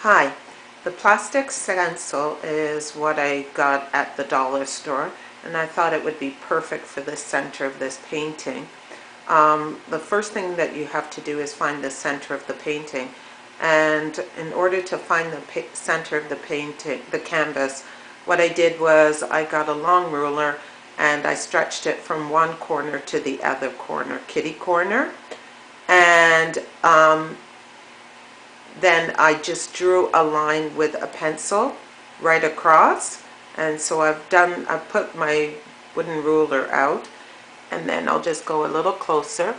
Hi, the plastic stencil is what I got at the dollar store, and I thought it would be perfect for the center of this painting. The first thing that you have to do is find the center of the painting, and in order to find the center of the painting, the canvas, what I did was I got a long ruler and I stretched it from one corner to the other corner, kitty corner, and then I just drew a line with a pencil right across. And so I've put my wooden ruler out, and then I'll just go a little closer.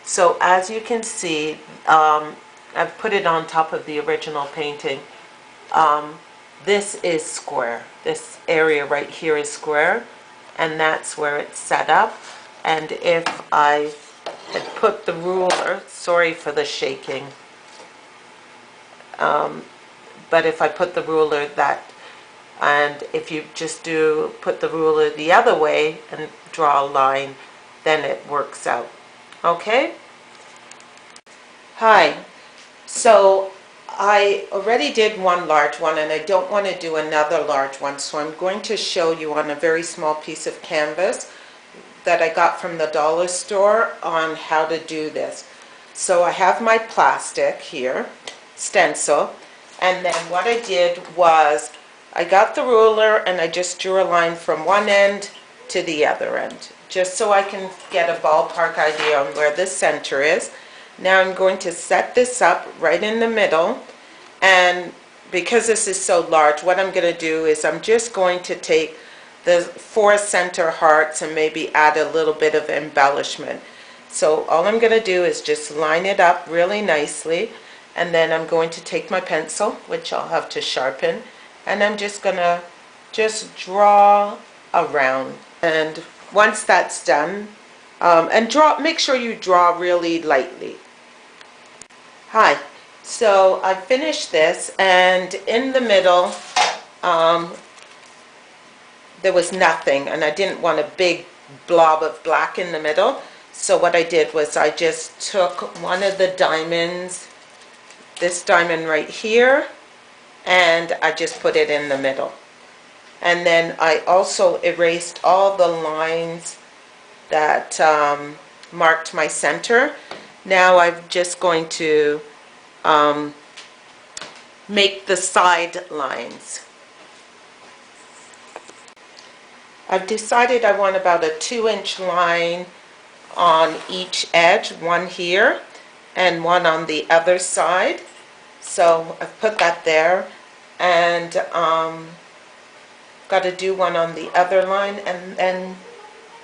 So as you can see, I've put it on top of the original painting. This is square. This area right here is square, and that's where it's set up. And if I had put the ruler, sorry for the shaking, but if I put the ruler and if you just put the ruler the other way and draw a line, then it works out. Okay? Hi. So I already did one large one and I don't want to do another large one, so I'm going to show you on a very small piece of canvas that I got from the dollar store on how to do this. So I have my plastic here, stencil, and then what I did was I got the ruler and I just drew a line from one end to the other end, just so I can get a ballpark idea on where the center is. Now I'm going to set this up right in the middle, and because this is so large, what I'm going to do is I'm just going to take the 4 center hearts and maybe add a little bit of embellishment. So all I'm going to do is just line it up really nicely, and then I'm going to take my pencil, which I'll have to sharpen, and I'm just going to draw around. And once that's done, make sure you draw really lightly. Hi, so I finished this, and in the middle there was nothing, and I didn't want a big blob of black in the middle. So what I did was I just took one of the diamonds, this diamond right here, and I just put it in the middle. And then I also erased all the lines that marked my center. Now I'm just going to make the side lines. I've decided I want about a 2-inch line on each edge, one here and one on the other side. So I've put that there, and got to do one on the other line, and then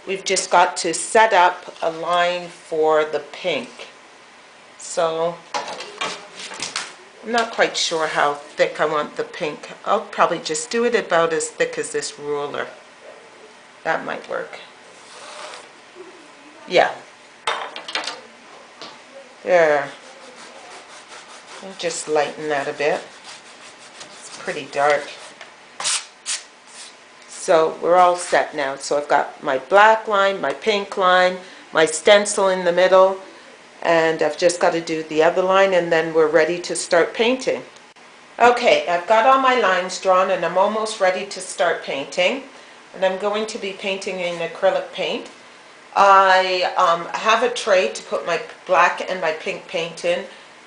we've just got to set up a line for the pink. So I'm not quite sure how thick I want the pink. I'll probably just do it about as thick as this ruler. That might work. Yeah. There. I'll just lighten that a bit. It's pretty dark. So we're all set now. So I've got my black line, my pink line, my stencil in the middle, and I've just got to do the other line, and then we're ready to start painting. Okay, I've got all my lines drawn and I'm almost ready to start painting. And I'm going to be painting in acrylic paint. I have a tray to put my black and my pink paint in.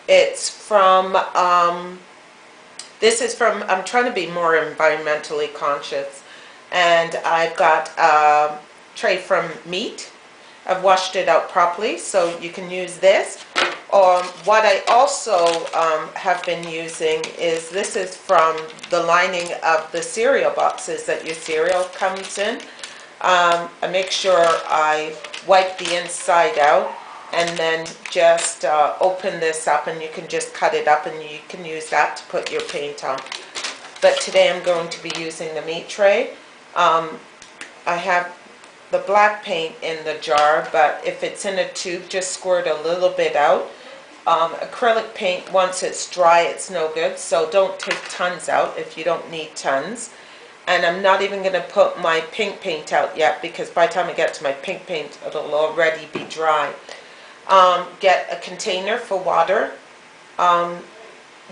It's from, this is from, I'm trying to be more environmentally conscious. And I've got a tray from Meat. I've washed it out properly, so you can use this. What I also have been using is, this is from the lining of the cereal boxes that your cereal comes in. I make sure I wipe the inside out and then just open this up, and you can just cut it up and you can use that to put your paint on. But today I'm going to be using the Meat tray. I have the black paint in the jar, but if it's in a tube, just squirt a little bit out. Acrylic paint, once it's dry, it's no good, so don't take tons out if you don't need tons. And I'm not even going to put my pink paint out yet, because by the time I get to my pink paint, it'll already be dry. Get a container for water.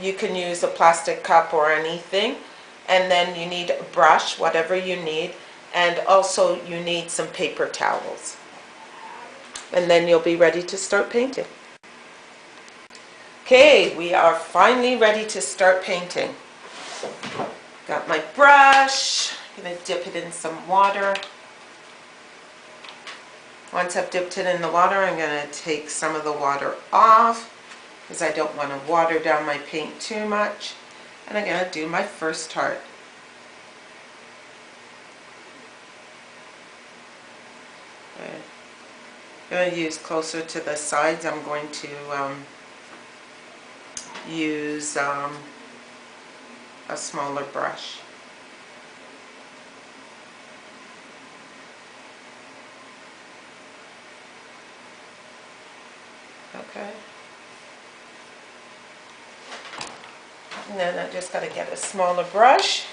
You can use a plastic cup or anything. And then you need a brush, whatever you need. And also you need some paper towels. And then you'll be ready to start painting. Okay, we are finally ready to start painting. Got my brush. I'm going to dip it in some water. Once I've dipped it in the water, I'm going to take some of the water off because I don't want to water down my paint too much. And I'm going to do my first heart. Okay. I'm going to use closer to the sides. I'm going to use a smaller brush. Okay. And then I just got to get a smaller brush.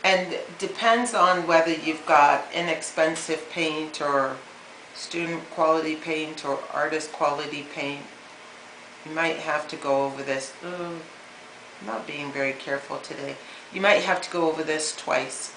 And depends on whether you've got inexpensive paint or student quality paint or artist quality paint. You might have to go over this. I'm not being very careful today. You might have to go over this twice.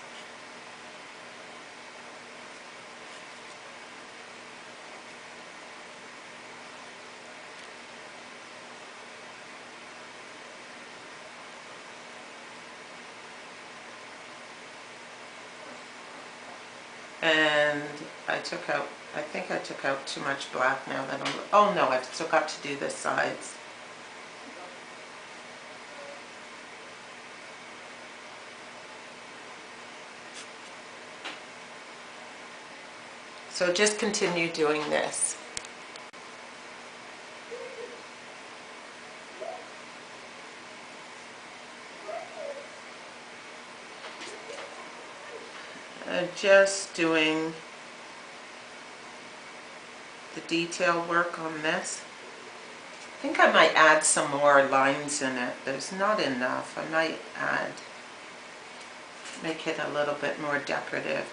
And I think I took out too much black now that I'm, oh no, I've still got to do the sides. So just continue doing this. Just doing the detail work on this. I think I might add some more lines in it. There's not enough. I might make it a little bit more decorative.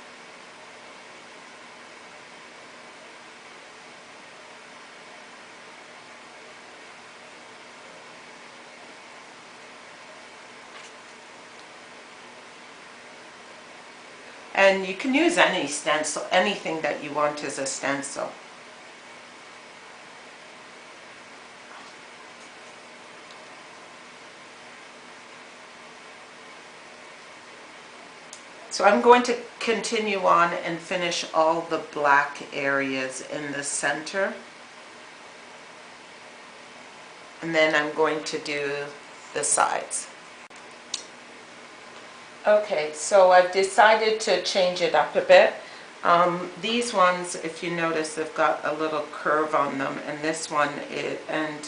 And you can use any stencil, anything that you want as a stencil. So I'm going to continue on and finish all the black areas in the center. And then I'm going to do the sides. Okay, so I've decided to change it up a bit. These ones, if you notice, they've got a little curve on them, and this one and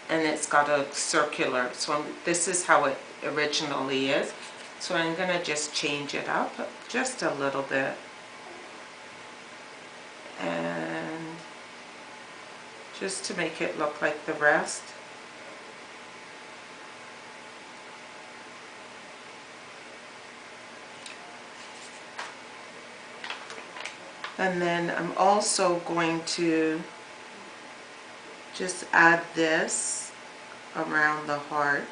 it's got a circular. So this is how it originally is. So I'm going to just change it up just a little bit, and just to make it look like the rest. And then I'm also going to just add this around the heart.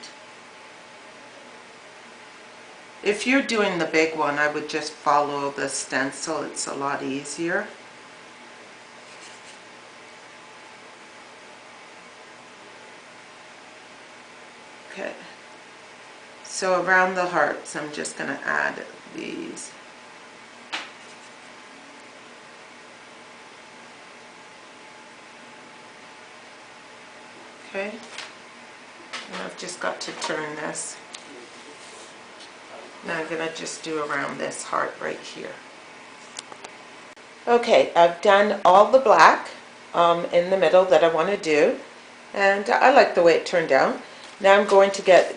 If you're doing the big one, I would just follow the stencil. It's a lot easier. Okay. So around the hearts, I'm just going to add these. Okay, and I've just got to turn this. Now I'm going to just do around this heart right here. Okay, I've done all the black in the middle that I want to do, and I like the way it turned out. Now I'm going to get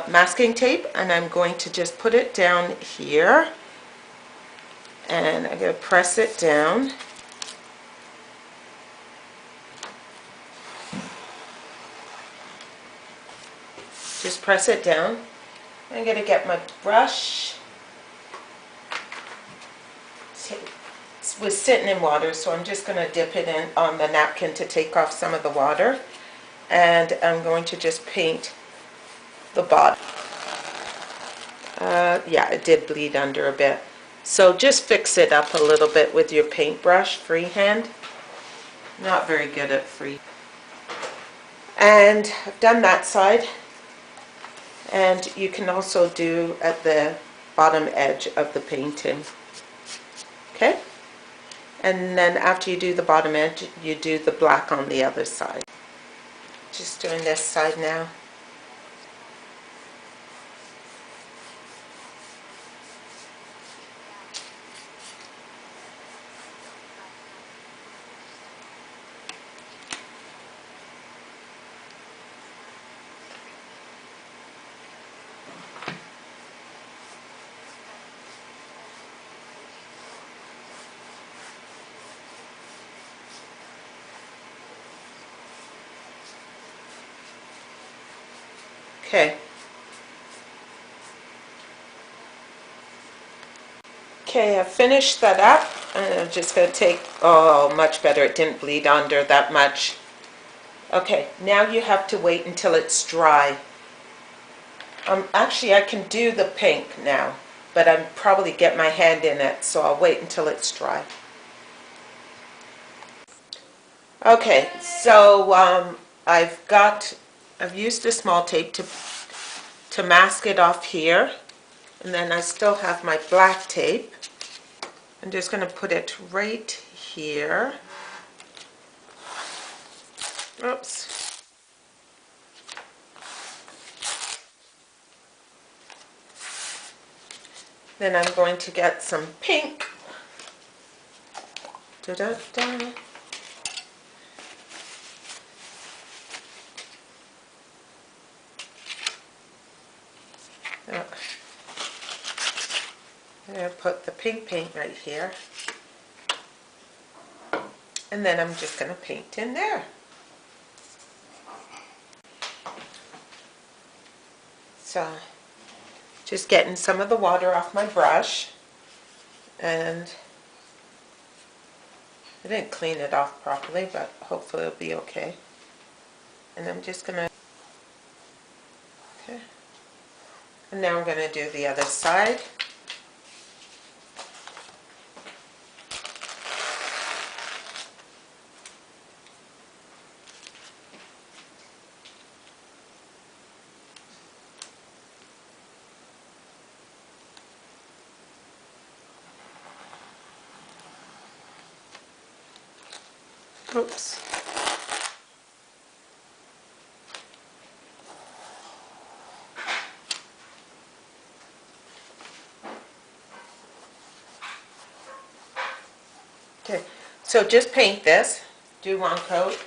masking tape, and I'm going to just put it down here, and I'm going to press it down. Just press it down. I'm going to get my brush was sitting in water, so I'm just going to dip it in on the napkin to take off some of the water. And I'm going to just paint the bottom. Yeah, it did bleed under a bit. So just fix it up a little bit with your paintbrush, freehand. Not very good at free. And I've done that side. And you can also do at the bottom edge of the painting. Okay? And then after you do the bottom edge, you do the black on the other side. Just doing this side now. Okay. Okay, I've finished that up, and I'm just going to take, oh, much better, it didn't bleed under that much. Okay, now you have to wait until it's dry. Actually, I can do the pink now, but I'll probably get my hand in it, so I'll wait until it's dry. Okay, so I've used a small tape to mask it off here, and then I still have my black tape. I'm just going to put it right here. Oops. Then I'm going to get some pink. Da-da-da. Oh. I'm going to put the pink paint right here. And then I'm just going to paint in there. So, just getting some of the water off my brush. And I didn't clean it off properly, but hopefully it'll be okay. And I'm just going to... Okay. And now I'm going to do the other side. Oops. Okay, so just paint this, do one coat,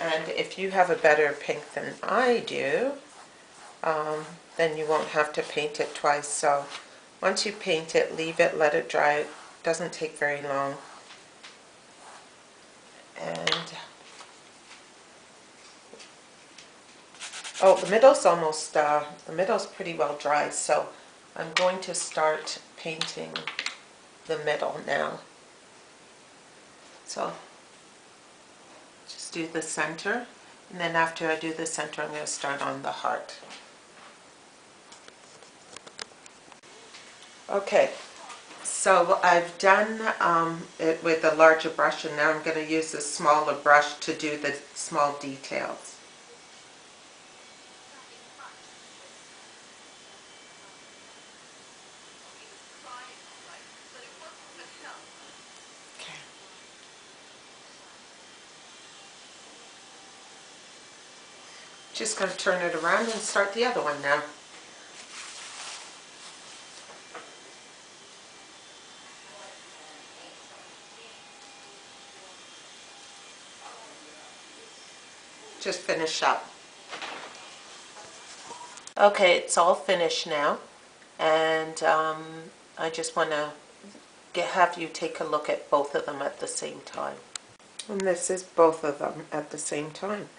and if you have a better pink than I do, then you won't have to paint it twice. So once you paint it, leave it, let it dry. It doesn't take very long. And oh, the middle's pretty well dry, so I'm going to start painting the middle now. So just do the center, and then after I do the center, I'm going to start on the heart. Okay, so I've done it with a larger brush, and now I'm going to use a smaller brush to do the small details. Okay. Just going to turn it around and start the other one now. Just finish up. Okay, it's all finished now, and I just want to have you take a look at both of them at the same time. And this is both of them at the same time.